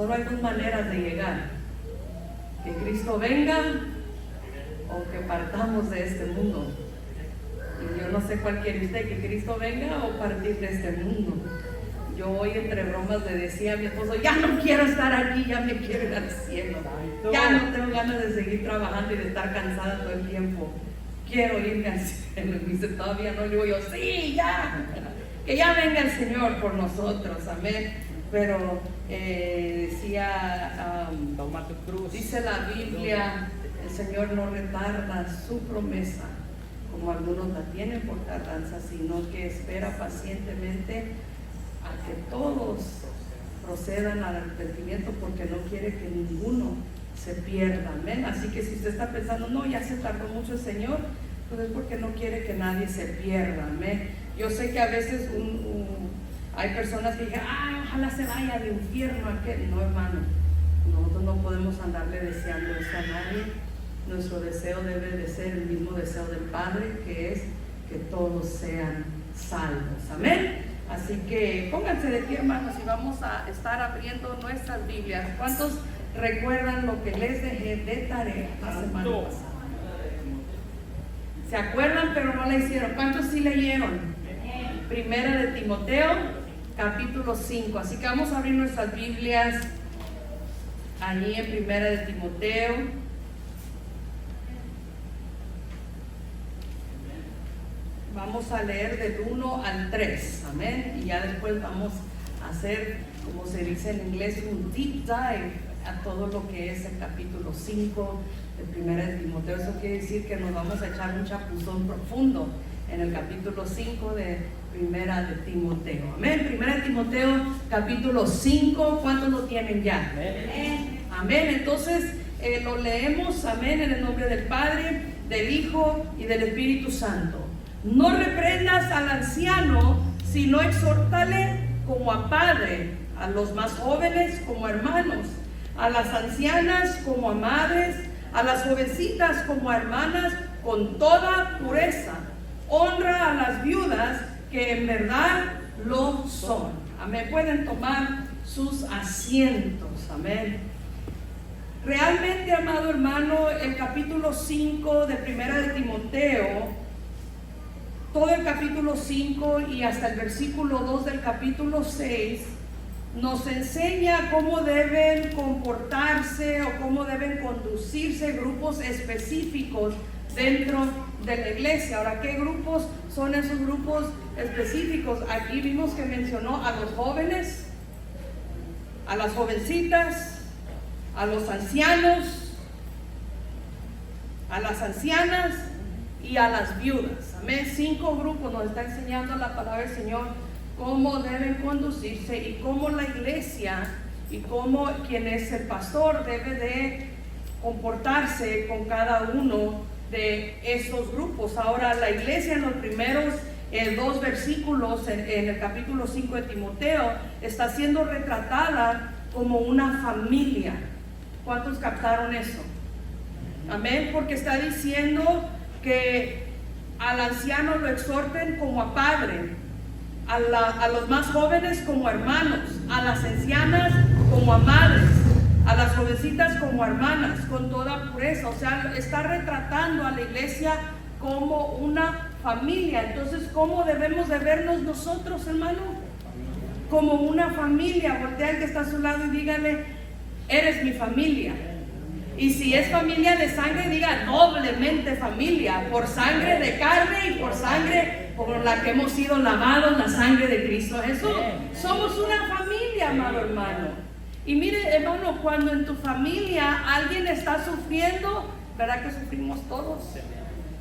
Solo hay dos maneras de llegar: que Cristo venga o que partamos de este mundo. Y yo no sé cuál quiere usted, que Cristo venga o partir de este mundo. Yo hoy entre bromas le decía a mi esposo: ya no quiero estar aquí, ya me quiero ir al cielo, ya no tengo ganas de seguir trabajando y de estar cansada todo el tiempo, quiero irme al cielo. Y me dice: todavía no. Le digo yo: sí, ya, que ya venga el Señor por nosotros, amén. Pero decía, dice la Biblia, el Señor no retarda su promesa como algunos la tienen por tardanza, sino que espera pacientemente a que todos procedan al arrepentimiento, porque no quiere que ninguno se pierda, amén. Así que si usted está pensando: no, ya se tardó mucho el Señor, pues es porque no quiere que nadie se pierda, amén. Yo sé que a veces hay personas que dicen: ojalá se vaya al infierno aquel. No, hermano, nosotros no podemos andarle deseando eso a nadie. Nuestro deseo debe de ser el mismo deseo del Padre, que es que todos sean salvos, amén. Así que pónganse de pie, hermanos, y vamos a estar abriendo nuestras Biblias. ¿Cuántos recuerdan lo que les dejé de tarea la semana pasada? ¿Se acuerdan pero no la hicieron? ¿Cuántos sí leyeron? Primera de Timoteo, capítulo 5. Así que vamos a abrir nuestras Biblias allí en Primera de Timoteo. Vamos a leer del 1 al 3, amén. Y ya después vamos a hacer, como se dice en inglés, un deep dive a todo lo que es el capítulo 5 de Primera de Timoteo. Eso quiere decir que nos vamos a echar un chapuzón profundo en el capítulo 5 de Primera de Timoteo, amén. Primera de Timoteo, capítulo 5. ¿Cuántos lo tienen ya? Amén. Amén. Entonces lo leemos, amén, en el nombre del Padre, del Hijo y del Espíritu Santo. No reprendas al anciano, sino exhórtale como a padre, a los más jóvenes como a hermanos, a las ancianas como a madres, a las jovencitas como a hermanas, con toda pureza. Honra a las viudas, que en verdad lo son. Amén. Pueden tomar sus asientos. Amén. Realmente, amado hermano, el capítulo 5 de Primera de Timoteo, todo el capítulo 5 y hasta el versículo 2 del capítulo 6 nos enseña cómo deben comportarse o cómo deben conducirse grupos específicos dentro de la iglesia. Ahora, ¿qué grupos son esos grupos específicos? Aquí vimos que mencionó a los jóvenes, a las jovencitas, a los ancianos, a las ancianas y a las viudas. Amén. 5 grupos nos está enseñando la palabra del Señor cómo deben conducirse y cómo la iglesia y cómo quien es el pastor debe de comportarse con cada uno de esos grupos. Ahora, la iglesia en los primeros 2 versículos en el capítulo 5 de Timoteo está siendo retratada como una familia. ¿Cuántos captaron eso? Amén. Porque está diciendo que al anciano lo exhorten como a padre, a los más jóvenes como a hermanos, a las ancianas como a madres, a las jovencitas como a hermanas, con toda pureza. O sea, está retratando a la iglesia como una familia. Entonces, ¿cómo debemos de vernos nosotros, hermano? Como una familia. Voltea al que está a su lado y dígale: eres mi familia. Y si es familia de sangre, diga doblemente familia, por sangre de carne y por sangre por la que hemos sido lavados, la sangre de Cristo Jesús. Somos una familia, amado hermano. Y mire, hermano, cuando en tu familia alguien está sufriendo, ¿verdad que sufrimos todos?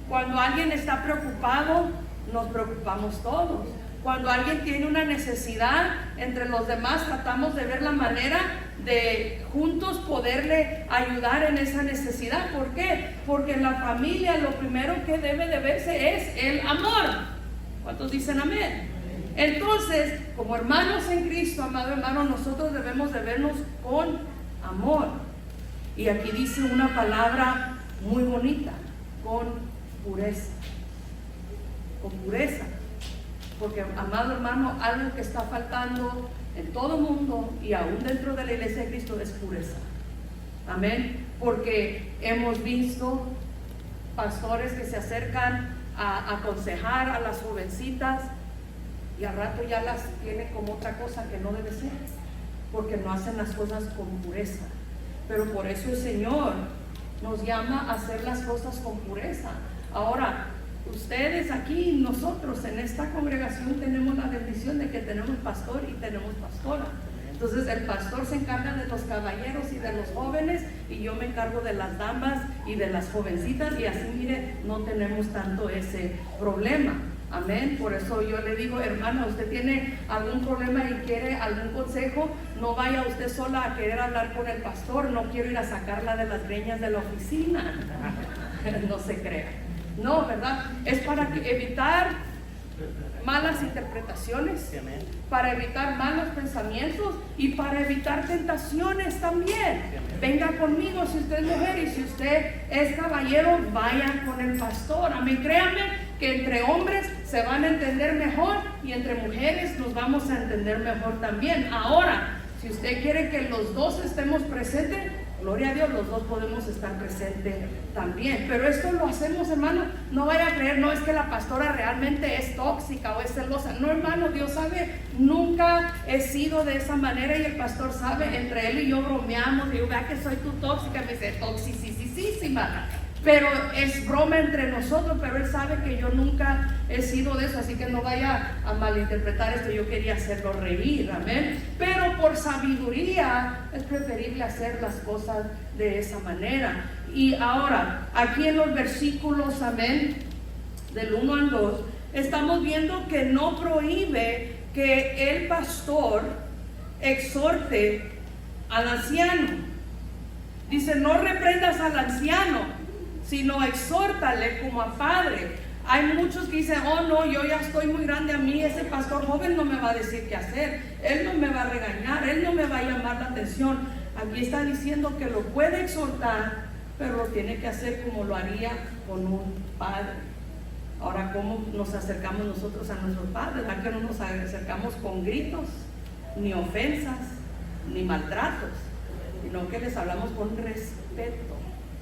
Cuando alguien está preocupado, nos preocupamos todos. Cuando alguien tiene una necesidad, entre los demás tratamos de ver la manera de juntos poderle ayudar en esa necesidad. ¿Por qué? Porque en la familia lo primero que debe de verse es el amor. ¿Cuántos dicen amén? Entonces, como hermanos en Cristo, amado hermano, nosotros debemos de vernos con amor. Y aquí dice una palabra muy bonita: con pureza. Con pureza. Porque, amado hermano, algo que está faltando en todo el mundo y aún dentro de la iglesia de Cristo es pureza. Amén. Porque hemos visto pastores que se acercan a aconsejar a las jovencitas y al rato ya las tienen como otra cosa que no debe ser, porque no hacen las cosas con pureza. Pero por eso el Señor nos llama a hacer las cosas con pureza. Ahora, ustedes aquí, nosotros en esta congregación tenemos la bendición de que tenemos pastor y tenemos pastora. Entonces el pastor se encarga de los caballeros y de los jóvenes, y yo me encargo de las damas y de las jovencitas, y así, mire, no tenemos tanto ese problema. Amén. Por eso yo le digo, hermano, usted tiene algún problema y quiere algún consejo, no vaya usted sola a querer hablar con el pastor. No quiero ir a sacarla de las greñas de la oficina. No se crea. No, ¿verdad? Es para evitar malas interpretaciones, para evitar malos pensamientos y para evitar tentaciones también. Venga conmigo si usted es mujer, y si usted es caballero, vaya con el pastor. Amén. Créanme que entre hombres se van a entender mejor y entre mujeres nos vamos a entender mejor también. Ahora, si usted quiere que los dos estemos presentes, gloria a Dios, los dos podemos estar presentes también. Pero esto lo hacemos, hermano, no vaya a creer, no es que la pastora realmente es tóxica o es celosa. No, hermano, Dios sabe, nunca he sido de esa manera, y el pastor sabe. Entre él y yo bromeamos, digo, vea que soy tu tóxica, me dice, toxicísima. Pero es broma entre nosotros, pero él sabe que yo nunca he sido de eso, así que no vaya a malinterpretar esto. Yo quería hacerlo reír, amén. Pero por sabiduría es preferible hacer las cosas de esa manera. Y ahora, aquí en los versículos, amén, del 1 al 2, estamos viendo que no prohíbe que el pastor exhorte al anciano. Dice, no reprendas al anciano, sino exhórtale como a padre. Hay muchos que dicen, oh no, yo ya estoy muy grande, a mí ese pastor joven no me va a decir qué hacer, él no me va a regañar, él no me va a llamar la atención. Aquí está diciendo que lo puede exhortar, pero lo tiene que hacer como lo haría con un padre. Ahora, ¿cómo nos acercamos nosotros a nuestros padres? ¿Verdad que no nos acercamos con gritos, ni ofensas, ni maltratos, sino que les hablamos con respeto?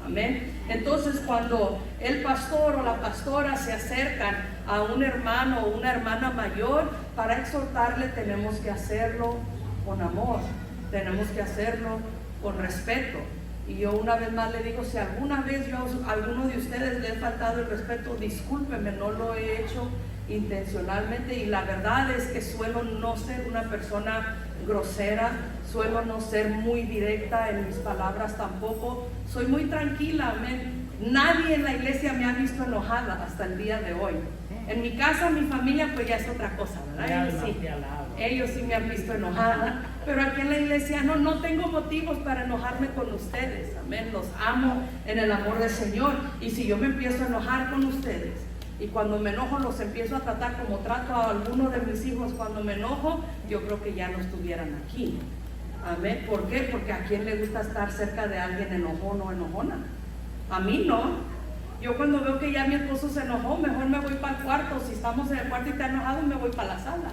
Amén. Entonces, cuando el pastor o la pastora se acercan a un hermano o una hermana mayor para exhortarle, tenemos que hacerlo con amor, tenemos que hacerlo con respeto. Y yo una vez más le digo, si alguna vez yo a alguno de ustedes le he faltado el respeto, discúlpeme, no lo he hecho intencionalmente, y la verdad es que suelo no ser una persona grosera, suelo no ser muy directa en mis palabras tampoco, soy muy tranquila, amén. Nadie en la iglesia me ha visto enojada hasta el día de hoy. En mi casa, mi familia, pues ya es otra cosa, ¿verdad? Ellos sí me han visto enojada, pero aquí en la iglesia no tengo motivos para enojarme con ustedes, amén. Los amo en el amor del Señor, y si yo me empiezo a enojar con ustedes, y cuando me enojo los empiezo a tratar como trato a alguno de mis hijos cuando me enojo, yo creo que ya no estuvieran aquí. Amén. ¿Por qué? Porque a quién le gusta estar cerca de alguien enojón o enojona. A mí no. Yo cuando veo que ya mi esposo se enojó, mejor me voy para el cuarto. Si estamos en el cuarto y está enojado, me voy para la sala.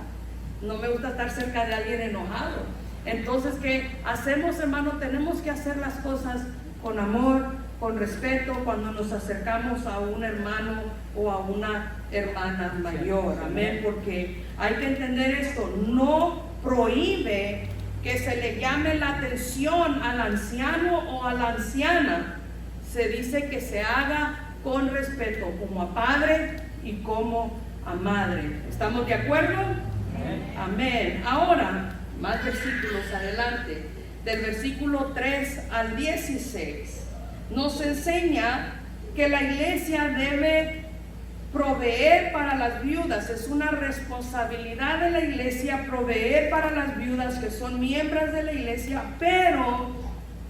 No me gusta estar cerca de alguien enojado. Entonces, ¿qué hacemos, hermano? Tenemos que hacer las cosas con amor, con respeto, cuando nos acercamos a un hermano o a una hermana mayor. Amén. Porque hay que entender esto, no prohíbe que se le llame la atención al anciano o a la anciana. Se dice que se haga con respeto, como a padre y como a madre. ¿Estamos de acuerdo? Amén. Ahora, más versículos adelante, del versículo 3 al 16, nos enseña que la iglesia debe proveer para las viudas. Es una responsabilidad de la iglesia proveer para las viudas que son miembros de la iglesia. Pero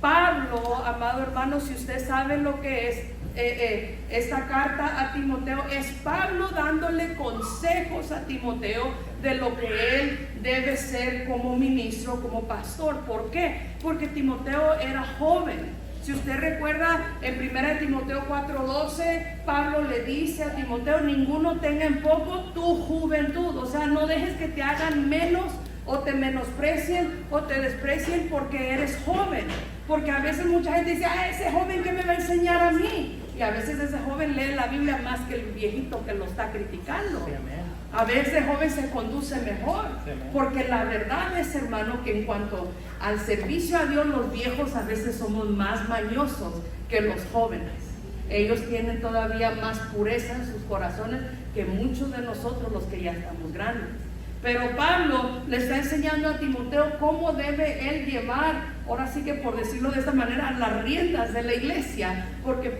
Pablo, amado hermano, si usted sabe lo que es esta carta a Timoteo, es Pablo dándole consejos a Timoteo de lo que él debe ser como ministro, como pastor. ¿Por qué? Porque Timoteo era joven. Si usted recuerda en 1 Timoteo 4:12, Pablo le dice a Timoteo: ninguno tenga en poco tu juventud. O sea, no dejes que te hagan menos o te menosprecien o te desprecien porque eres joven. Porque a veces mucha gente dice: ese joven, ¿qué me va a enseñar a mí? Y a veces ese joven lee la Biblia más que el viejito que lo está criticando. A veces el joven se conduce mejor. Porque la verdad es, hermano, que en cuanto al servicio a Dios, los viejos a veces somos más mañosos que los jóvenes. Ellos tienen todavía más pureza en sus corazones que muchos de nosotros, los que ya estamos grandes. Pero Pablo le está enseñando a Timoteo cómo debe él llevar, ahora sí que por decirlo de esta manera, las riendas de la iglesia, porque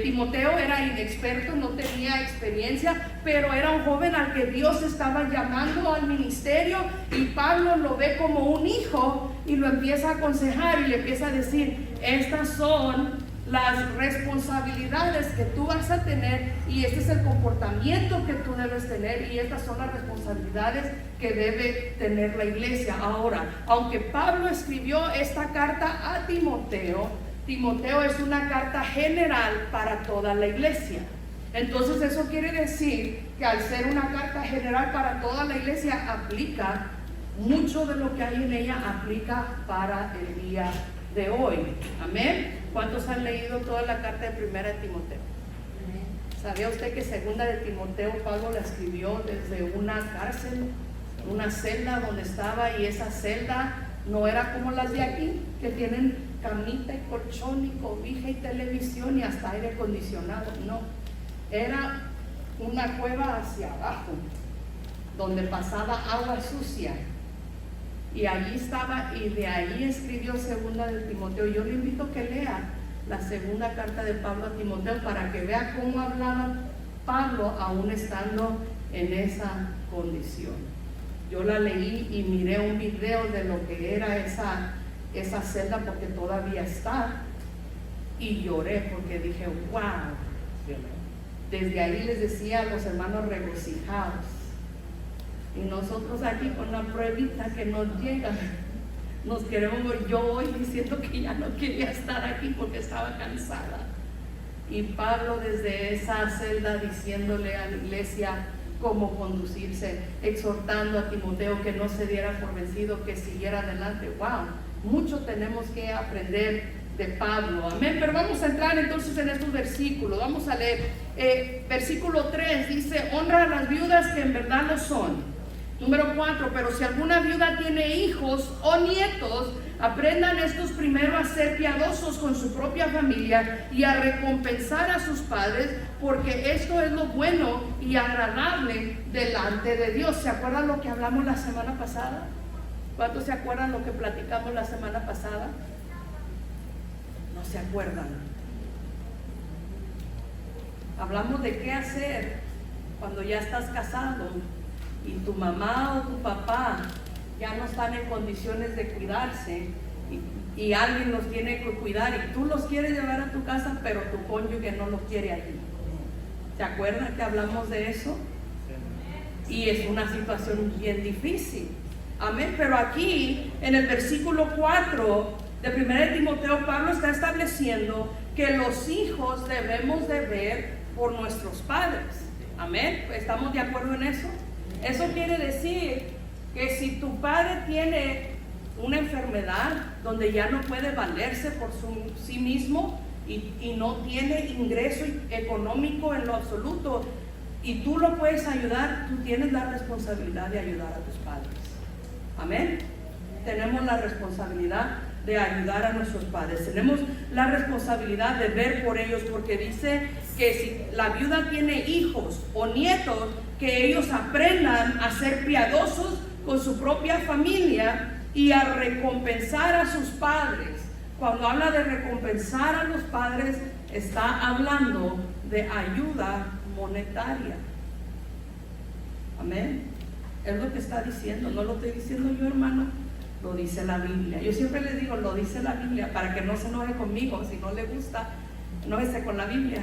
Timoteo era inexperto, no tenía experiencia, pero era un joven al que Dios estaba llamando al ministerio, y Pablo lo ve como un hijo y lo empieza a aconsejar y le empieza a decir: estas son las responsabilidades que tú vas a tener, y este es el comportamiento que tú debes tener, y estas son las responsabilidades que debe tener la iglesia. Ahora, aunque Pablo escribió esta carta a Timoteo, Timoteo es una carta general para toda la iglesia. Entonces eso quiere decir que al ser una carta general para toda la iglesia, aplica mucho de lo que hay en ella, aplica para el día de hoy. Amén. ¿Cuántos han leído toda la carta de 1 Timoteo? ¿Sabía usted que 2 de Timoteo Pablo la escribió desde una cárcel, una celda donde estaba? Y esa celda no era como las de aquí, que tienen camita y colchón y cobija y televisión y hasta aire acondicionado. No, era una cueva hacia abajo donde pasaba agua sucia. Y allí estaba, y de ahí escribió 2 de Timoteo. Yo le invito a que lea la segunda carta de Pablo a Timoteo para que vea cómo hablaba Pablo aún estando en esa condición. Yo la leí y miré un video de lo que era esa celda, porque todavía está, y lloré porque dije: wow. Desde ahí les decía a los hermanos: regocijados. Y nosotros aquí con la pruebita que nos llega, nos queremos. Yo hoy diciendo que ya no quería estar aquí porque estaba cansada. Y Pablo desde esa celda diciéndole a la iglesia cómo conducirse, exhortando a Timoteo que no se diera por vencido, que siguiera adelante. Wow, mucho tenemos que aprender de Pablo. Amén. Pero vamos a entrar entonces en estos versículos. Vamos a leer versículo 3, dice: honra a las viudas que en verdad lo son. Número 4, pero si alguna viuda tiene hijos o nietos, aprendan estos primero a ser piadosos con su propia familia y a recompensar a sus padres, porque esto es lo bueno y agradable delante de Dios. ¿Se acuerdan lo que hablamos la semana pasada? ¿Cuántos se acuerdan lo que platicamos la semana pasada? No se acuerdan. Hablamos de qué hacer cuando ya estás casado y tu mamá o tu papá ya no están en condiciones de cuidarse, y alguien los tiene que cuidar, y tú los quieres llevar a tu casa, pero tu cónyuge no los quiere allí. ¿Se acuerdan que hablamos de eso? Y es una situación bien difícil. Amén. Pero aquí en el versículo 4 de 1 Timoteo, Pablo está estableciendo que los hijos debemos de ver por nuestros padres. Amén. ¿Estamos de acuerdo en eso? Eso quiere decir que si tu padre tiene una enfermedad donde ya no puede valerse por sí mismo y no tiene ingreso económico en lo absoluto, y tú lo puedes ayudar, tú tienes la responsabilidad de ayudar a tus padres. Amén. Tenemos la responsabilidad de ayudar a nuestros padres. Tenemos la responsabilidad de ver por ellos, porque dice que si la viuda tiene hijos o nietos, que ellos aprendan a ser piadosos con su propia familia y a recompensar a sus padres. Cuando habla de recompensar a los padres, está hablando de ayuda monetaria. Amén. Es lo que está diciendo, no lo estoy diciendo yo, hermano, lo dice la Biblia. Yo siempre les digo, lo dice la Biblia, para que no se enoje conmigo. Si no le gusta, enójese con la Biblia.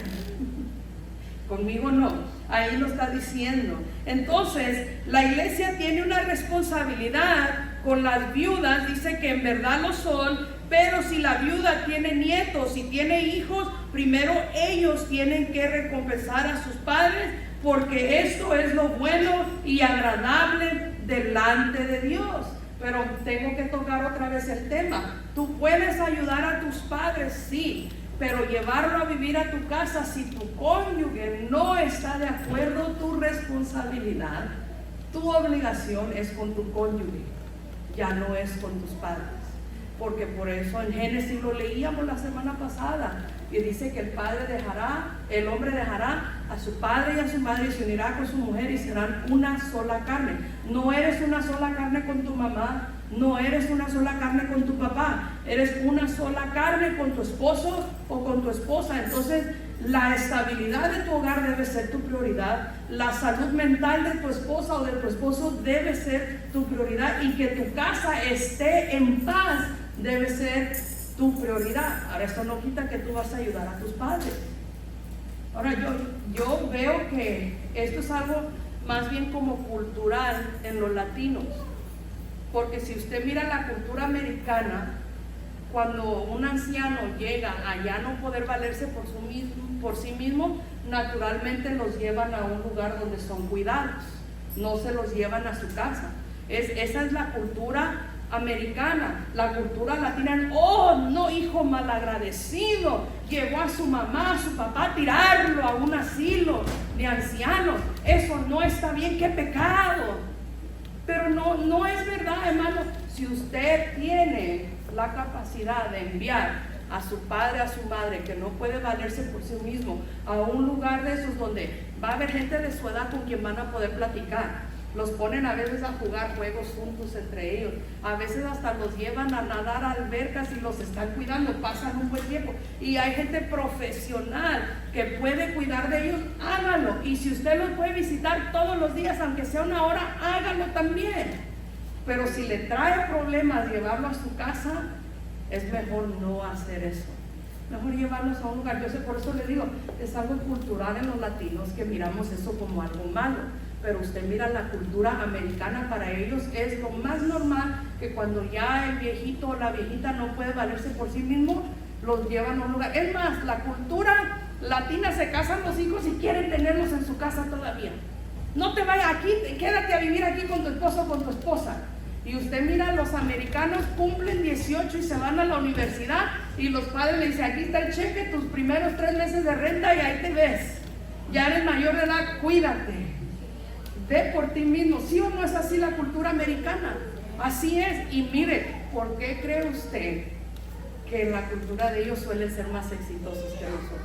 Conmigo no, ahí lo está diciendo. Entonces, la iglesia tiene una responsabilidad con las viudas, dice que en verdad lo son, pero si la viuda tiene nietos y tiene hijos, primero ellos tienen que recompensar a sus padres, porque esto es lo bueno y agradable delante de Dios. Pero tengo que tocar otra vez el tema. Tú puedes ayudar a tus padres, sí, pero llevarlo a vivir a tu casa, si tu cónyuge no está de acuerdo, tu responsabilidad, tu obligación es con tu cónyuge, ya no es con tus padres. Porque por eso en Génesis lo leíamos la semana pasada, y dice que el hombre dejará a su padre y a su madre y se unirá con su mujer y serán una sola carne. No eres una sola carne con tu mamá, no eres una sola carne con tu papá, eres una sola carne con tu esposo o con tu esposa. Entonces la estabilidad de tu hogar debe ser tu prioridad, la salud mental de tu esposa o de tu esposo debe ser tu prioridad, y que tu casa esté en paz debe ser tu prioridad. Ahora, esto no quita que tú vas a ayudar a tus padres. Ahora, yo veo que esto es algo más bien como cultural en los latinos, porque si usted mira la cultura americana, cuando un anciano llega a ya no poder valerse por sí mismo, naturalmente los llevan a un lugar donde son cuidados, no se los llevan a su casa. Esa es la cultura americana. La cultura latina, oh no, hijo malagradecido, llevó a su mamá, a su papá a tirarlo a un asilo de ancianos, eso no está bien, qué pecado. Pero no es verdad, hermano. Si usted tiene la capacidad de enviar a su padre, a su madre, que no puede valerse por sí mismo, a un lugar de esos donde va a haber gente de su edad con quien van a poder platicar, los ponen a veces a jugar juegos juntos entre ellos, a veces hasta los llevan a nadar a albercas y los están cuidando, pasan un buen tiempo, y hay gente profesional que puede cuidar de ellos, hágalo. Y si usted los puede visitar todos los días, aunque sea una hora, hágalo también. Pero si le trae problemas llevarlo a su casa, es mejor no hacer eso, mejor llevarlos a un lugar. Yo sé, por eso le digo, es algo cultural en los latinos que miramos eso como algo malo. Pero usted mira la cultura americana, para ellos es lo más normal que cuando ya el viejito o la viejita no puede valerse por sí mismo, los llevan a un lugar. Es más, la cultura latina, se casan los hijos y quieren tenerlos en su casa todavía. No te vayas aquí, quédate a vivir aquí con tu esposo o con tu esposa. Y usted mira, los americanos cumplen 18 y se van a la universidad, y los padres le dicen, aquí está el cheque, tus primeros 3 meses de renta y ahí te ves. Ya eres mayor de edad, cuídate. Ve por ti mismo. ¿Sí o no es así la cultura americana? Así es. Y mire, ¿por qué cree usted que la cultura de ellos suelen ser más exitosos que nosotros?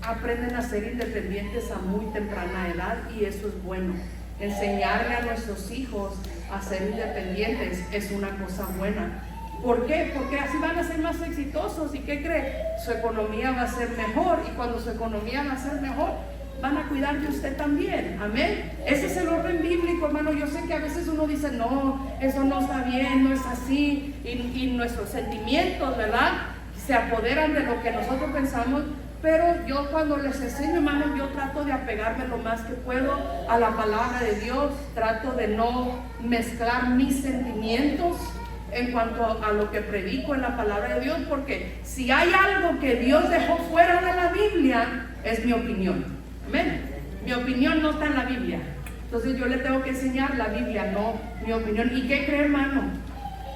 Aprenden a ser independientes a muy temprana edad, y eso es bueno. Enseñarle a nuestros hijos a ser independientes es una cosa buena. ¿Por qué? Porque así van a ser más exitosos. ¿Y qué cree? Su economía va a ser mejor, y cuando su economía va a ser mejor, van a cuidar de usted también. Amén. Ese es el orden bíblico, hermano. Yo sé que a veces uno dice, no, eso no está bien, no es así, y nuestros sentimientos, ¿verdad?, se apoderan de lo que nosotros pensamos. Pero yo, cuando les enseño, hermano, yo trato de apegarme lo más que puedo a la palabra de Dios. Trato de no mezclar mis sentimientos en cuanto a lo que predico en la palabra de Dios, porque si hay algo que Dios dejó fuera de la Biblia, es mi opinión. Amén. Mi opinión no está en la Biblia. Entonces yo le tengo que enseñar la Biblia, no mi opinión. ¿Y qué cree, hermano?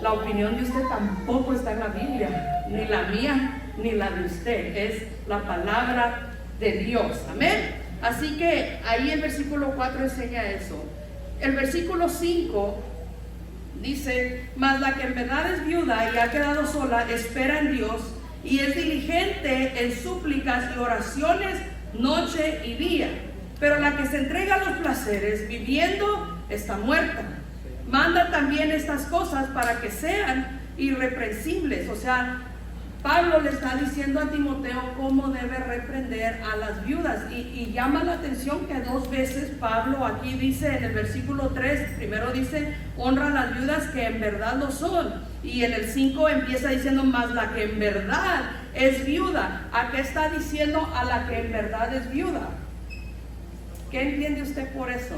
La opinión de usted tampoco está en la Biblia, ni la mía, ni la de usted. Es la palabra de Dios. Amén. Así que ahí el versículo 4 enseña eso. El versículo 5 dice, mas la que en verdad es viuda y ha quedado sola, espera en Dios y es diligente en súplicas y oraciones noche y día. Pero la que se entrega a los placeres viviendo está muerta. Manda también estas cosas para que sean irreprensibles. O sea, Pablo le está diciendo a Timoteo cómo debe reprender a las viudas y llama la atención que 2 veces Pablo aquí dice en el versículo 3, primero dice honra a las viudas que en verdad lo son, y en el 5 empieza diciendo más la que en verdad es viuda. ¿A qué está diciendo a la que en verdad es viuda? ¿Qué entiende usted por eso?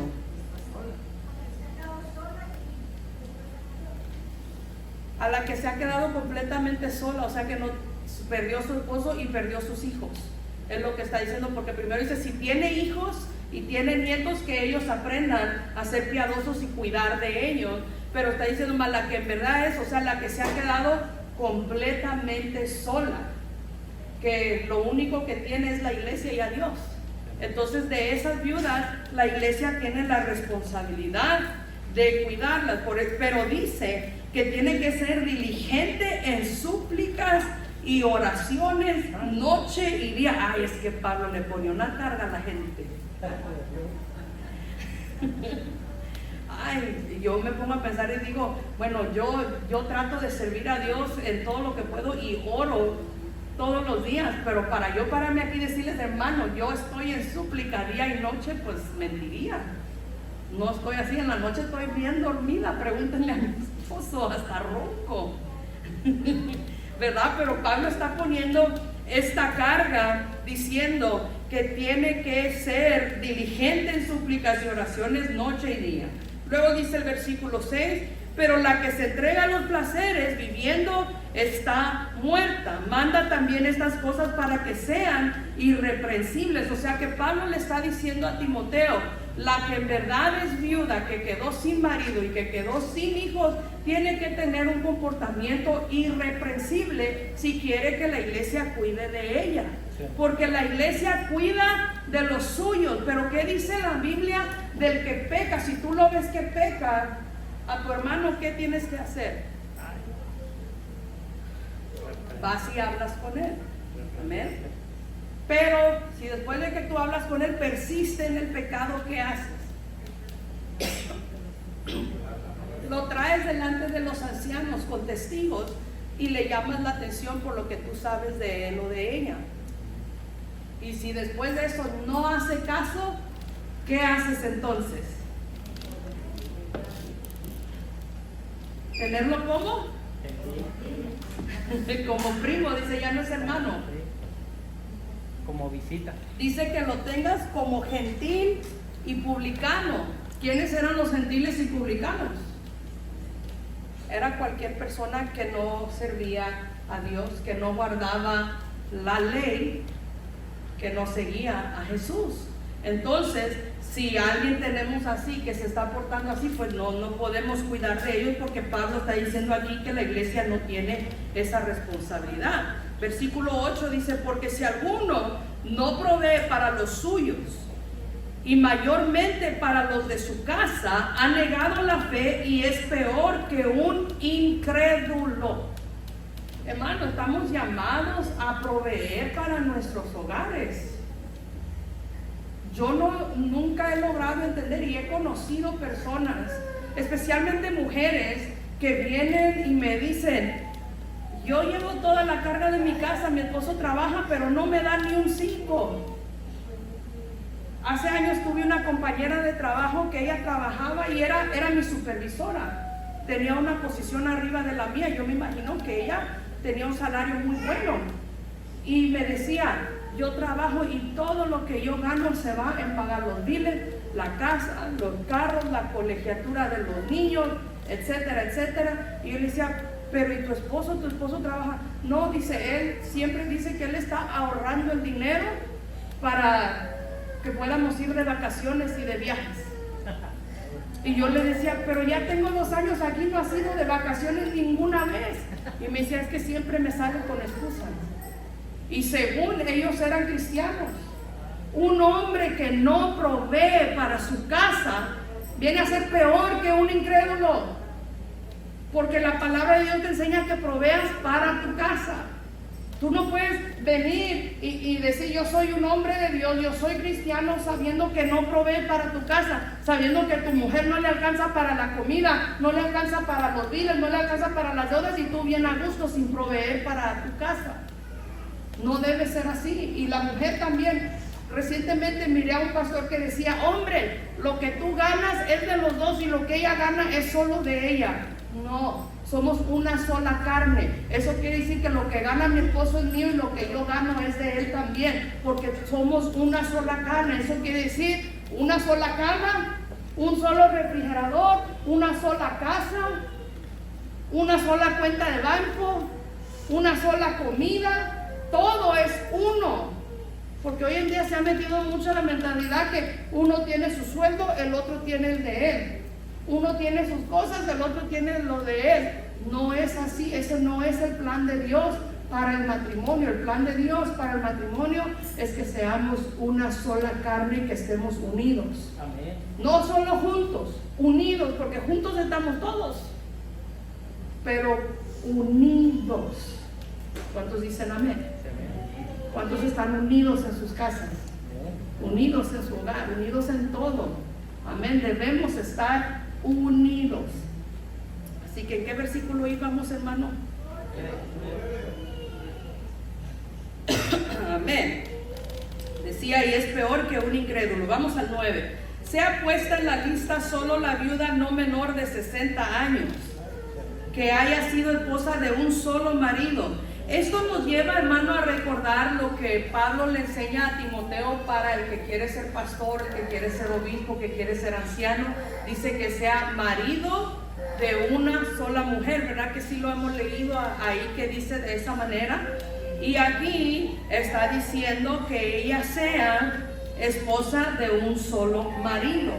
A la que se ha quedado completamente sola, o sea que no perdió su esposo y perdió sus hijos. Es lo que está diciendo, porque primero dice, si tiene hijos y tiene nietos, que ellos aprendan a ser piadosos y cuidar de ellos. Pero está diciendo más la que en verdad es, o sea, la que se ha quedado completamente sola, que lo único que tiene es la iglesia y a Dios. Entonces de esas viudas la iglesia tiene la responsabilidad de cuidarlas, pero dice que tiene que ser diligente en súplicas y oraciones noche y día. Ay, es que Pablo le pone una carga a la gente. Ay, yo me pongo a pensar y digo, bueno, yo trato de servir a Dios en todo lo que puedo y oro todos los días, pero para yo pararme aquí y decirles, hermano, yo estoy en súplica día y noche, pues mentiría. No estoy así, en la noche estoy bien dormida, pregúntenle a mi esposo, hasta ronco. ¿Verdad? Pero Pablo está poniendo esta carga diciendo que tiene que ser diligente en súplicas y oraciones noche y día. Luego dice el versículo 6, pero la que se entrega a los placeres viviendo está muerta. Manda también estas cosas para que sean irreprensibles. O sea que Pablo le está diciendo a Timoteo, la que en verdad es viuda, que quedó sin marido y que quedó sin hijos, tiene que tener un comportamiento irreprensible si quiere que la iglesia cuide de ella. Porque la iglesia cuida de los suyos. Pero ¿qué dice la Biblia del que peca? Si tú lo ves que peca a tu hermano, ¿qué tienes que hacer? Vas y hablas con él. Amén. Pero si después de que tú hablas con él persiste en el pecado, ¿qué haces? Lo traes delante de los ancianos con testigos y le llamas la atención por lo que tú sabes de él o de ella. Y si después de eso no hace caso, ¿qué haces entonces? ¿Tenerlo como? Como primo, dice, ya no es hermano. Como visita. Dice que lo tengas como gentil y publicano. ¿Quiénes eran los gentiles y publicanos? Era cualquier persona que no servía a Dios, que no guardaba la ley, que no seguía a Jesús. Entonces, si alguien tenemos así, que se está portando así, pues no podemos cuidar de ellos, porque Pablo está diciendo aquí que la iglesia no tiene esa responsabilidad. Versículo 8 dice, porque si alguno no provee para los suyos y mayormente para los de su casa, ha negado la fe y es peor que un incrédulo. Hermano, estamos llamados a proveer para nuestros hogares. Yo nunca he logrado entender, y he conocido personas, especialmente mujeres, que vienen y me dicen, yo llevo toda la carga de mi casa, mi esposo trabaja, pero no me da ni un 5. Hace años tuve una compañera de trabajo que ella trabajaba y era mi supervisora. Tenía una posición arriba de la mía. Yo me imagino que ella tenía un salario muy bueno. Y me decía, yo trabajo y todo lo que yo gano se va en pagar los biles, la casa, los carros, la colegiatura de los niños, etcétera, etcétera. Y yo le decía, pero ¿y tu esposo? ¿Tu esposo trabaja? No, dice él, siempre dice que él está ahorrando el dinero para que podamos ir de vacaciones y de viajes. Y yo le decía, pero ya tengo 2 años aquí, no ha sido de vacaciones ninguna vez. Y me decía, es que siempre me salen con excusas. Y según ellos eran cristianos, un hombre que no provee para su casa viene a ser peor que un incrédulo. Porque la palabra de Dios te enseña que proveas para tu casa. Tú no puedes venir y decir yo soy un hombre de Dios, yo soy cristiano, sabiendo que no provee para tu casa, sabiendo que tu mujer no le alcanza para la comida, no le alcanza para los biles, no le alcanza para las deudas y tú bien a gusto sin proveer para tu casa. No debe ser así. Y la mujer también. Recientemente miré a un pastor que decía, hombre, lo que tú ganas es de los dos y lo que ella gana es solo de ella. No, somos una sola carne. Eso quiere decir que lo que gana mi esposo es mío y lo que yo gano es de él también, porque somos una sola carne. Eso quiere decir una sola cama, un solo refrigerador, una sola casa, una sola cuenta de banco, una sola comida. Todo es uno. Porque hoy en día se ha metido mucho la mentalidad que uno tiene su sueldo, el otro tiene el de él. Uno tiene sus cosas, el otro tiene lo de él. No es así, ese no es el plan de Dios para el matrimonio. El plan de Dios para el matrimonio es que seamos una sola carne y que estemos unidos. Amén. No solo juntos, unidos, porque juntos estamos todos, pero unidos. ¿Cuántos dicen amén? ¿Cuántos están unidos en sus casas? Unidos en su hogar, unidos en todo. Amén, debemos estar unidos. Así que, ¿en qué versículo íbamos, hermano? Amén. Decía, y es peor que un incrédulo. Vamos al 9. Sea puesta en la lista solo la viuda no menor de 60 años, que haya sido esposa de un solo marido. Esto nos lleva, hermano, a recordar lo que Pablo le enseña a Timoteo para el que quiere ser pastor, el que quiere ser obispo, que quiere ser anciano. Dice que sea marido de una sola mujer, ¿verdad? Que sí lo hemos leído ahí, que dice de esa manera. Y aquí está diciendo que ella sea esposa de un solo marido,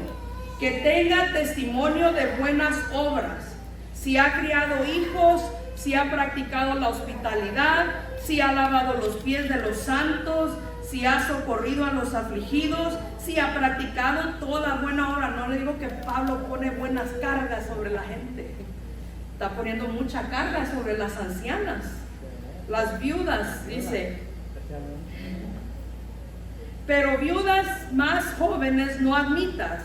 que tenga testimonio de buenas obras, si ha criado hijos, si ha practicado la hospitalidad, si ha lavado los pies de los santos, si ha socorrido a los afligidos, si ha practicado toda buena obra. No le digo que Pablo pone buenas cargas sobre la gente, está poniendo mucha carga sobre las ancianas, las viudas, dice. Pero viudas más jóvenes no admitas,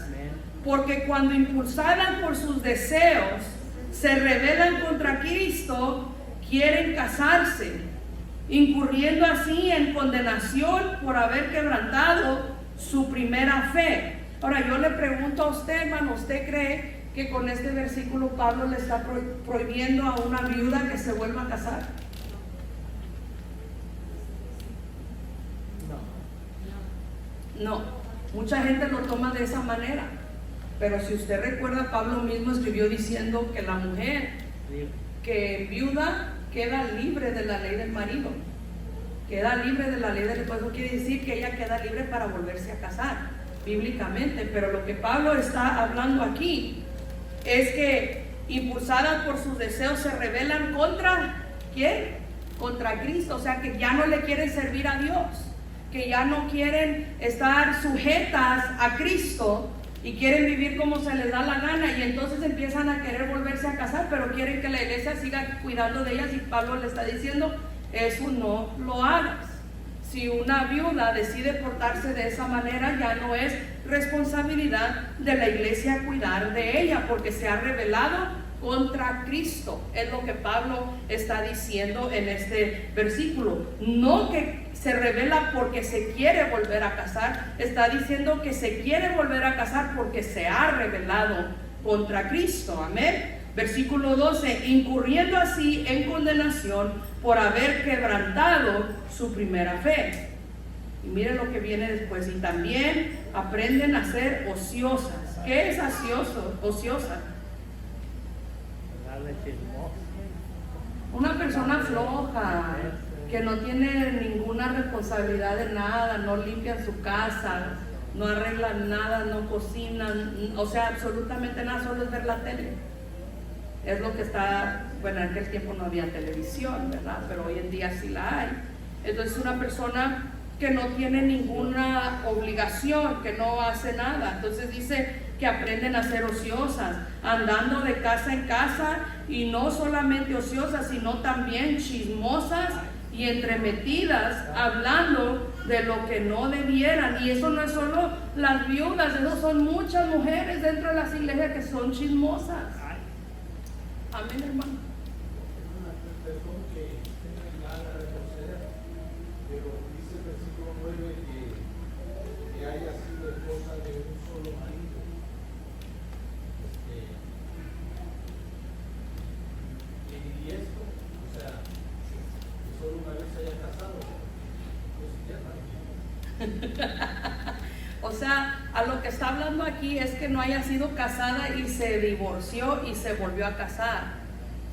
porque cuando impulsadas por sus deseos se rebelan contra Cristo, quieren casarse, incurriendo así en condenación por haber quebrantado su primera fe. Ahora yo le pregunto a usted, hermano, ¿usted cree que con este versículo Pablo le está prohibiendo a una viuda que se vuelva a casar? No, mucha gente lo toma de esa manera. Pero si usted recuerda, Pablo mismo escribió diciendo que la mujer que viuda queda libre de la ley del marido, queda libre de la ley del esposo. Quiere decir que ella queda libre para volverse a casar, bíblicamente. Pero lo que Pablo está hablando aquí es que impulsadas por sus deseos se rebelan contra ¿quién? Contra Cristo. O sea que ya no le quieren servir a Dios, que ya no quieren estar sujetas a Cristo y quieren vivir como se les da la gana, y entonces empiezan a querer volverse a casar, pero quieren que la iglesia siga cuidando de ellas. Y Pablo le está diciendo, eso no lo hagas. Si una viuda decide portarse de esa manera, ya no es responsabilidad de la iglesia cuidar de ella, porque se ha rebelado contra Cristo. Es lo que Pablo está diciendo en este versículo. No que se revela porque se quiere volver a casar, está diciendo que se quiere volver a casar porque se ha rebelado contra Cristo. Amén. Versículo 12, incurriendo así en condenación por haber quebrantado su primera fe. Y miren lo que viene después. Y también aprenden a ser ociosas. ¿Qué es ociosa? Una persona floja, que no tiene ninguna responsabilidad de nada, no limpian su casa, no arreglan nada, no cocinan, o sea, absolutamente nada, solo es ver la tele. Es lo que está, bueno, en aquel tiempo no había televisión, ¿verdad? Pero hoy en día sí la hay. Entonces una persona que no tiene ninguna obligación, que no hace nada. Entonces dice que aprenden a ser ociosas, andando de casa en casa, y no solamente ociosas, sino también chismosas, y entremetidas hablando de lo que no debieran. Y eso no es solo las viudas, eso son muchas mujeres dentro de las iglesias que son chismosas. Amén, hermano. Perdón que tenga ganas de proceder, pero dice el versículo 9 que haya sido esposa de un solo marido. Y esto, o sea, que solo una vez se haya casado, pues ya está. O sea, a lo que está hablando aquí es que no haya sido casada y se divorció y se volvió a casar,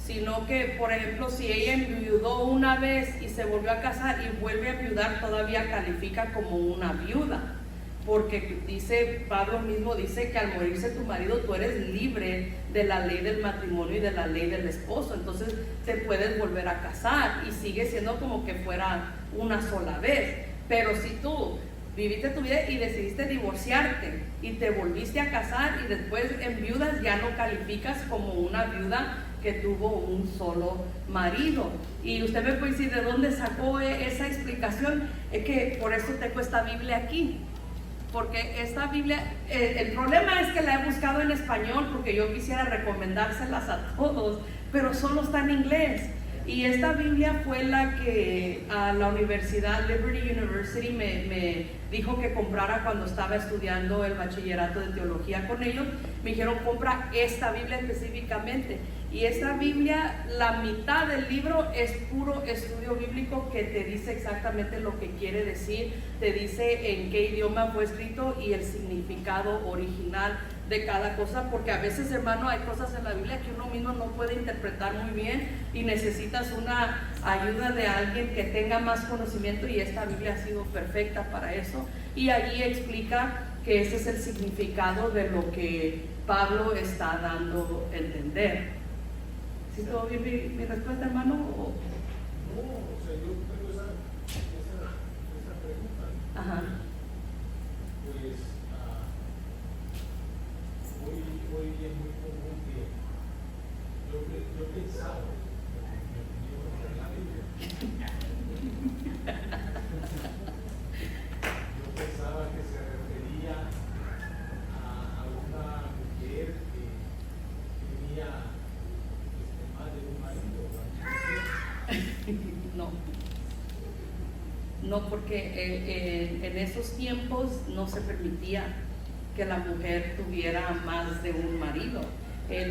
sino que, por ejemplo, si ella enviudó una vez y se volvió a casar y vuelve a enviudar, todavía califica como una viuda, porque dice, Pablo mismo dice que al morirse tu marido tú eres libre de la ley del matrimonio y de la ley del esposo, entonces te puedes volver a casar y sigue siendo como que fuera una sola vez. Pero si tú viviste tu vida y decidiste divorciarte y te volviste a casar y después en viudas, ya no calificas como una viuda que tuvo un solo marido. Y usted me puede decir de dónde sacó esa explicación. Es que por eso tengo esta Biblia aquí, porque esta Biblia, el problema es que la he buscado en español porque yo quisiera recomendárselas a todos, pero solo está en inglés. Y esta Biblia fue la que a la universidad, Liberty University, me dijo que comprara cuando estaba estudiando el bachillerato de teología con ellos. Me dijeron, compra esta Biblia específicamente. Y esta Biblia, la mitad del libro es puro estudio bíblico que te dice exactamente lo que quiere decir, te dice en qué idioma fue escrito y el significado original de cada cosa, porque a veces, hermano, hay cosas en la Biblia que uno mismo no puede interpretar muy bien y necesitas una ayuda de alguien que tenga más conocimiento, y esta Biblia ha sido perfecta para eso. Y allí explica que ese es el significado de lo que Pablo está dando a entender. ¿Sí todo bien mi respuesta, hermano? No, o sea, yo tengo esa pregunta. Ajá. Pues hoy es muy común que yo pensaba, mi opinión en la Biblia, yo pensaba que se refería a una mujer que tenía más de un marido. No, porque en esos tiempos no se permitía que la mujer tuviera más de un marido.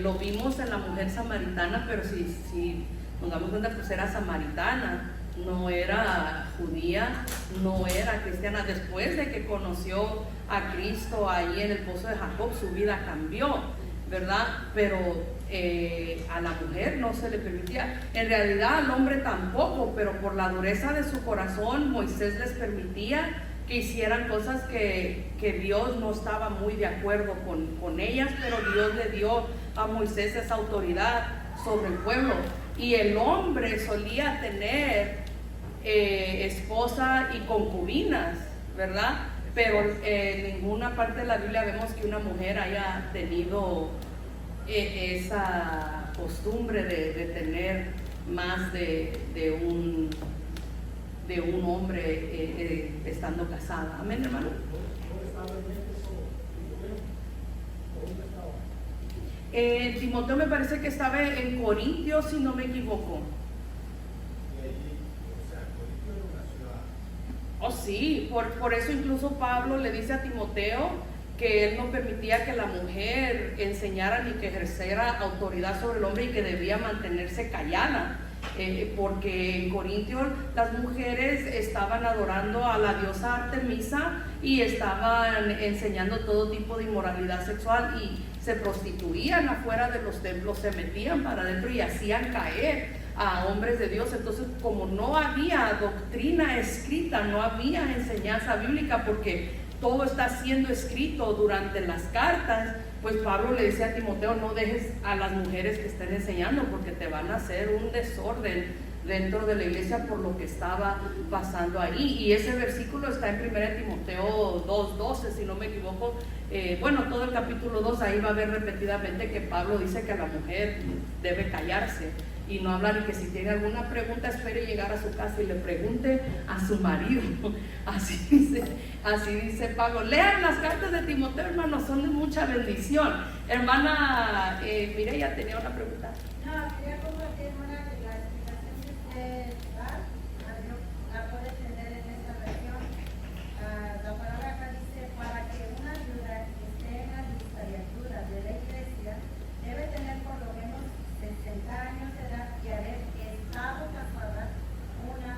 Lo vimos en la mujer samaritana, pero si nos damos cuenta, pues era samaritana, no era judía, no era cristiana. Después de que conoció a Cristo ahí en el pozo de Jacob, su vida cambió, ¿verdad? Pero a la mujer no se le permitía. En realidad al hombre tampoco, pero por la dureza de su corazón, Moisés les permitía que hicieran cosas que Dios no estaba muy de acuerdo con ellas, pero Dios le dio a Moisés esa autoridad sobre el pueblo. Y el hombre solía tener esposa y concubinas, ¿verdad? Pero en ninguna parte de la Biblia vemos que una mujer haya tenido esa costumbre de tener más de un hombre estando casada. Amén, hermano. Timoteo me parece que estaba en Corintios, si no me equivoco. Oh, sí, por eso incluso Pablo le dice a Timoteo que él no permitía que la mujer enseñara ni que ejerciera autoridad sobre el hombre y que debía mantenerse callada. Porque en Corintios las mujeres estaban adorando a la diosa Artemisa y estaban enseñando todo tipo de inmoralidad sexual y se prostituían afuera de los templos, se metían para adentro y hacían caer a hombres de Dios. Entonces, como no había doctrina escrita, no había enseñanza bíblica, porque todo está siendo escrito durante las cartas, pues Pablo le decía a Timoteo, no dejes a las mujeres que estén enseñando porque te van a hacer un desorden dentro de la iglesia por lo que estaba pasando ahí. Y ese versículo está en 1 Timoteo 2:12, si no me equivoco. Bueno, todo el capítulo 2, ahí va a ver repetidamente que Pablo dice que la mujer debe callarse y no hablar, y que si tiene alguna pregunta espere llegar a su casa y le pregunte a su marido. Así dice Pablo. Lean las cartas de Timoteo, hermanos, son de mucha bendición. Hermana Mireya tenía una pregunta. No, quería compartir una que la explicación que usted da, la puede tener en esta versión. La palabra acá dice, para que una ayuda que esté en la lista de ayuda de la iglesia debe tener por lo menos 60 años de edad y haber estado casada una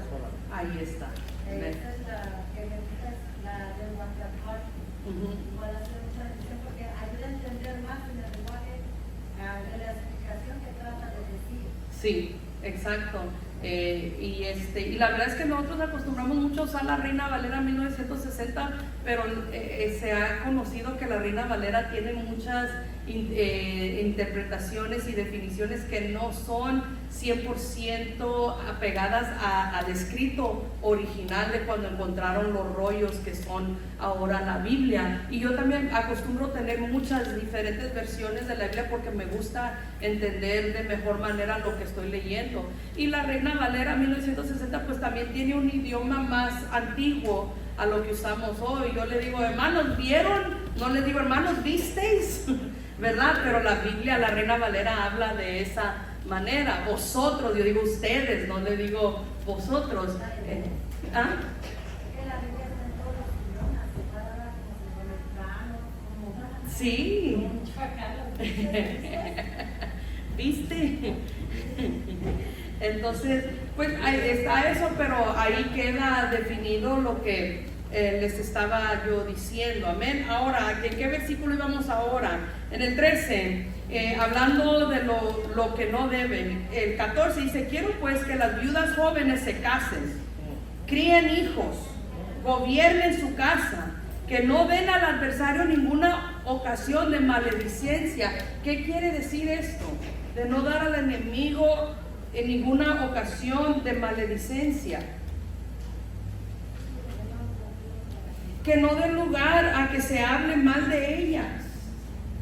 sola vez. Ahí está. Esa es la que me gusta, la lenguaje actual. Igual hacer mucha atención porque ayuda a entender más en el lenguaje de la explicación que trata de decir. Sí, exacto. Y la verdad es que nosotros acostumbramos mucho a usar la Reina Valera 1960, pero se ha conocido que la Reina Valera tiene muchas interpretaciones y definiciones que no son 100% apegadas al escrito original de cuando encontraron los rollos que son ahora la Biblia. Y yo también acostumbro tener muchas diferentes versiones de la Biblia porque me gusta entender de mejor manera lo que estoy leyendo. Y la Reina Valera 1960 pues también tiene un idioma más antiguo a lo que usamos hoy. Yo le digo, hermanos, ¿vieron? No les digo, hermanos, ¿visteis? ¿Verdad? Pero la Biblia, la Reina Valera habla de esa manera. Vosotros, yo digo ustedes, no le digo vosotros. ¿Ah? Que la Biblia está en todos los idiomas, separada como Sí. chacal. ¿Viste? Entonces, pues ahí está eso, pero ahí queda definido lo que les estaba yo diciendo. Amén. Ahora, ¿en qué versículo íbamos ahora? En el 13, hablando de lo que no deben. El 14 dice, quiero pues que las viudas jóvenes se casen, críen hijos, gobiernen su casa, que no den al adversario ninguna ocasión de maledicencia. ¿Qué quiere decir esto? De no dar al enemigo en ninguna ocasión de maledicencia. Que no den lugar a que se hable mal de ellas.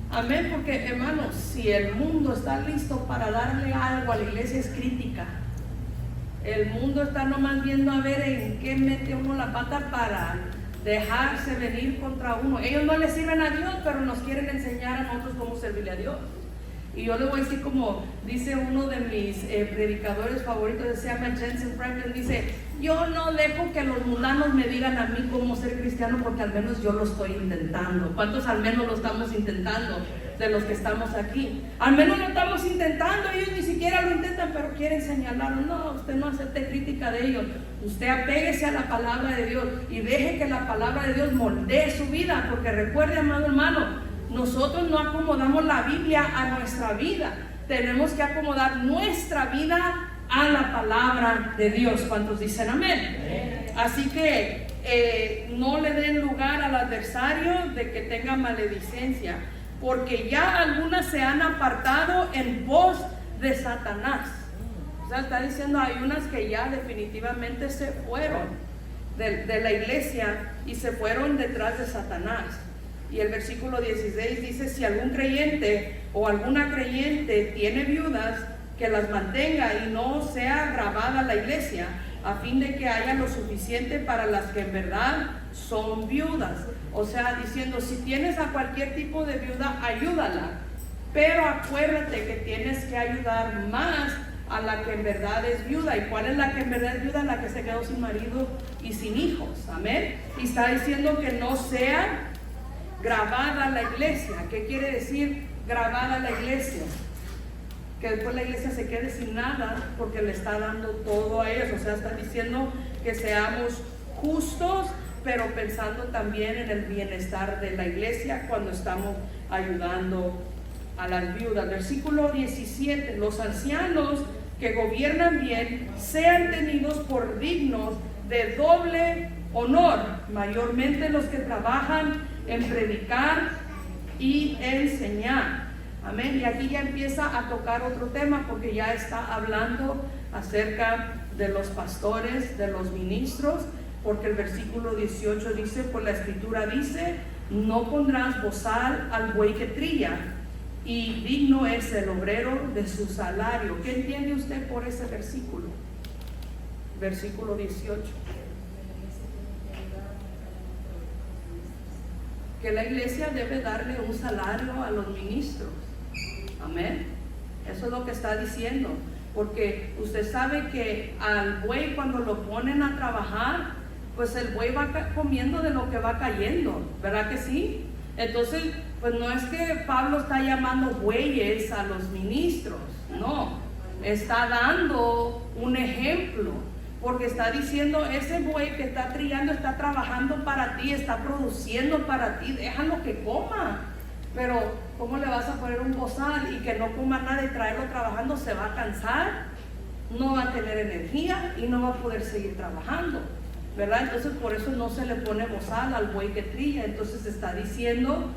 Amén, porque hermanos, si el mundo está listo para darle algo a la iglesia es crítica. El mundo está nomás viendo a ver en qué mete uno la pata para dejarse venir contra uno. Ellos no le sirven a Dios, pero nos quieren enseñar a nosotros cómo servirle a Dios. Y yo le voy a decir, como dice uno de mis predicadores favoritos, se llama Jensen Franklin, dice, yo no dejo que los mundanos me digan a mí cómo ser cristiano, porque al menos yo lo estoy intentando. ¿Cuántos al menos lo estamos intentando de los que estamos aquí? Al menos lo estamos intentando, ellos ni siquiera lo intentan, pero quieren señalarlo. No, usted no acepte crítica de ellos. Usted apéguese a la palabra de Dios y deje que la palabra de Dios moldee su vida, porque recuerde, amado hermano, nosotros no acomodamos la Biblia a nuestra vida. Tenemos que acomodar nuestra vida a la palabra de Dios. ¿Cuántos dicen amén? Así que no le den lugar al adversario de que tenga maledicencia, porque ya algunas se han apartado en pos de Satanás. O sea, está diciendo, hay unas que ya definitivamente se fueron de la iglesia y se fueron detrás de Satanás. Y el versículo 16 dice, si algún creyente o alguna creyente tiene viudas, que las mantenga y no sea grabada la iglesia, a fin de que haya lo suficiente para las que en verdad son viudas. O sea, diciendo, si tienes a cualquier tipo de viuda, ayúdala, pero acuérdate que tienes que ayudar más a la que en verdad es viuda. ¿Y cuál es la que en verdad es viuda? La que se quedó sin marido y sin hijos. Amén. Y está diciendo que no sea grabada la iglesia. ¿Qué quiere decir grabada la iglesia? Que después la iglesia se quede sin nada porque le está dando todo a ellos. O sea, está diciendo que seamos justos, pero pensando también en el bienestar de la iglesia cuando estamos ayudando a las viudas. Versículo 17, los ancianos que gobiernan bien sean tenidos por dignos de doble honor, mayormente los que trabajan en predicar y enseñar. Amén. Y aquí ya empieza a tocar otro tema, porque ya está hablando acerca de los pastores, de los ministros, porque el versículo 18 dice, pues la escritura dice, no pondrás bozal al buey que trilla, y digno es el obrero de su salario. ¿Qué entiende usted por ese versículo? Versículo 18. Que la iglesia debe darle un salario a los ministros. Amén. Eso es lo que está diciendo. Porque usted sabe que al buey, cuando lo ponen a trabajar, pues el buey va comiendo de lo que va cayendo, ¿verdad que sí? Entonces, pues no es que Pablo está llamando bueyes a los ministros, no, está dando un ejemplo, porque está diciendo, ese buey que está trillando está trabajando para ti, está produciendo para ti, déjalo que coma. Pero ¿cómo le vas a poner un bozal y que no coma nada y traerlo trabajando? Se va a cansar, no va a tener energía y no va a poder seguir trabajando, ¿verdad? Entonces por eso no se le pone bozal al buey que trilla. Entonces está diciendo,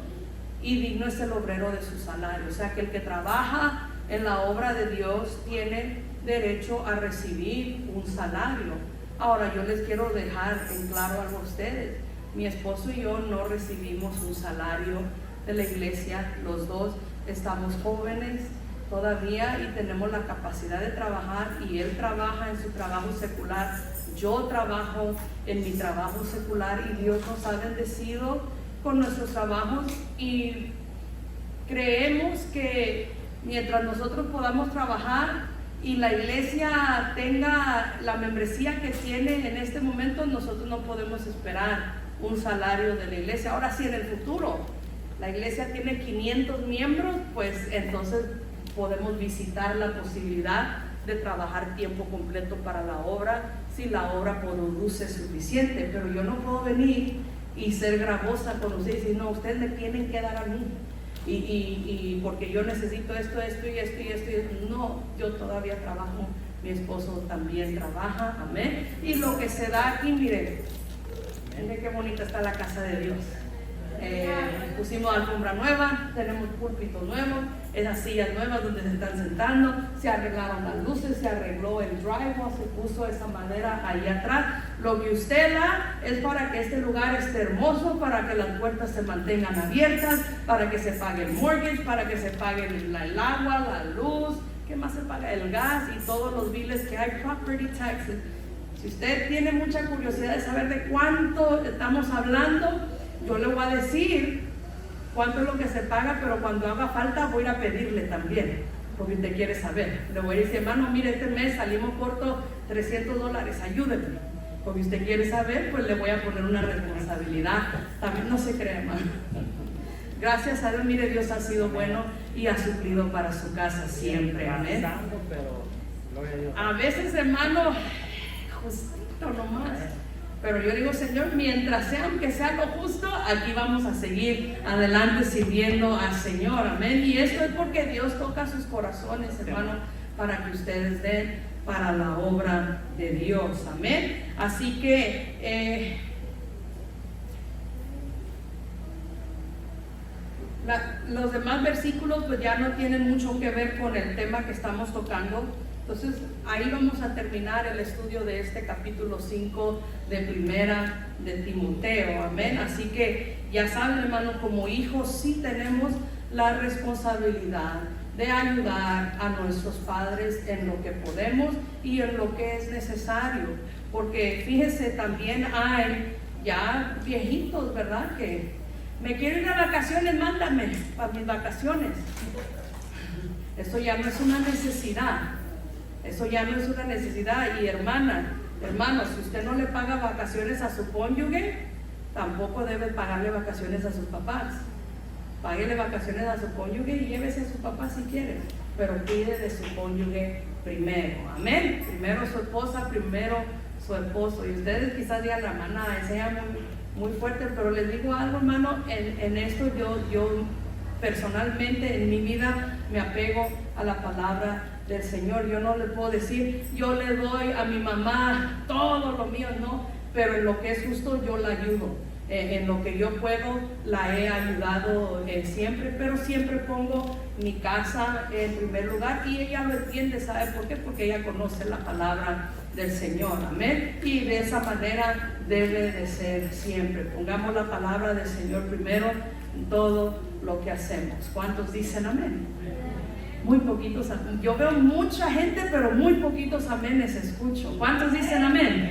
y digno es el obrero de su salario. O sea que el que trabaja en la obra de Dios tiene derecho a recibir un salario. Ahora yo les quiero dejar en claro algo a ustedes. Mi esposo y yo no recibimos un salario de la iglesia. Los dos estamos jóvenes todavía y tenemos la capacidad de trabajar, y él trabaja en su trabajo secular, yo trabajo en mi trabajo secular, y Dios nos ha bendecido con nuestros trabajos, y creemos que mientras nosotros podamos trabajar y la iglesia tenga la membresía que tiene en este momento, nosotros no podemos esperar un salario de la iglesia. Ahora, si en el futuro la iglesia tiene 500 miembros, pues entonces podemos visitar la posibilidad de trabajar tiempo completo para la obra, si la obra produce suficiente. Pero yo no puedo venir y ser gravosa con ustedes y decir, no, ustedes me tienen que dar a mí, y porque yo necesito esto y esto. No, yo todavía trabajo, mi esposo también trabaja, amén. Y lo que se da aquí, miren qué bonita está la casa de Dios. Pusimos alfombra nueva, tenemos púlpitos nuevos, esas sillas nuevas donde se están sentando, se arreglaron las luces, se arregló el drywall, se puso esa madera ahí atrás. Lo que usted da es para que este lugar esté hermoso, para que las puertas se mantengan abiertas, para que se pague el mortgage, para que se pague el agua, la luz, ¿qué más se paga? El gas y todos los biles que hay, property taxes. Si usted tiene mucha curiosidad de saber de cuánto estamos hablando, yo le voy a decir cuánto es lo que se paga, pero cuando haga falta voy a ir a pedirle también, porque usted quiere saber. Le voy a decir, hermano, mire, este mes salimos cortos $300, ayúdeme. Porque usted quiere saber, pues le voy a poner una responsabilidad. También no se cree, hermano. Gracias a Dios, mire, Dios ha sido bueno y ha suplido para su casa siempre, amén. A veces, hermano, justito nomás. Pero yo digo, Señor, mientras sea, aunque sea lo justo, aquí vamos a seguir adelante sirviendo al Señor, amén. Y esto es porque Dios toca sus corazones, hermano, para que ustedes den para la obra de Dios, amén. Así que los demás versículos pues ya no tienen mucho que ver con el tema que estamos tocando. Entonces ahí vamos a terminar el estudio de este capítulo 5 de Primera de Timoteo, amén. Así que ya saben, hermanos, como hijos sí tenemos la responsabilidad de ayudar a nuestros padres en lo que podemos y en lo que es necesario, porque fíjese, también hay ya viejitos, ¿verdad? Que me quiero ir a vacaciones, mándame para mis vacaciones. Eso ya no es una necesidad. Eso ya no es una necesidad. Y hermanos, si usted no le paga vacaciones a su cónyuge, tampoco debe pagarle vacaciones a sus papás. Páguele vacaciones a su cónyuge y llévese a su papá si quiere, pero pide de su cónyuge primero, amén. Primero su esposa, primero su esposo. Y ustedes quizás digan, la hermana, sea muy fuerte, pero les digo algo, hermano, en esto yo personalmente en mi vida me apego a la palabra del Señor. Yo no le puedo decir, yo le doy a mi mamá todo lo mío, no, pero en lo que es justo yo la ayudo. En lo que yo puedo la he ayudado siempre, pero siempre pongo mi casa en primer lugar, y ella lo entiende. ¿Sabe por qué? Porque ella conoce la palabra del Señor, amén, y de esa manera debe de ser siempre. Pongamos la palabra del Señor primero en todo lo que hacemos. ¿Cuántos dicen amén? Muy poquitos, yo veo mucha gente, pero muy poquitos amenes escucho. ¿Cuántos dicen amén?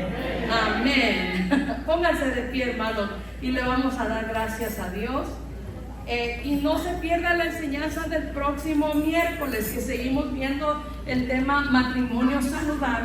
Amén. Pónganse de pie, hermanos, y le vamos a dar gracias a Dios. Y no se pierda la enseñanza del próximo miércoles, que seguimos viendo el tema matrimonio saludable.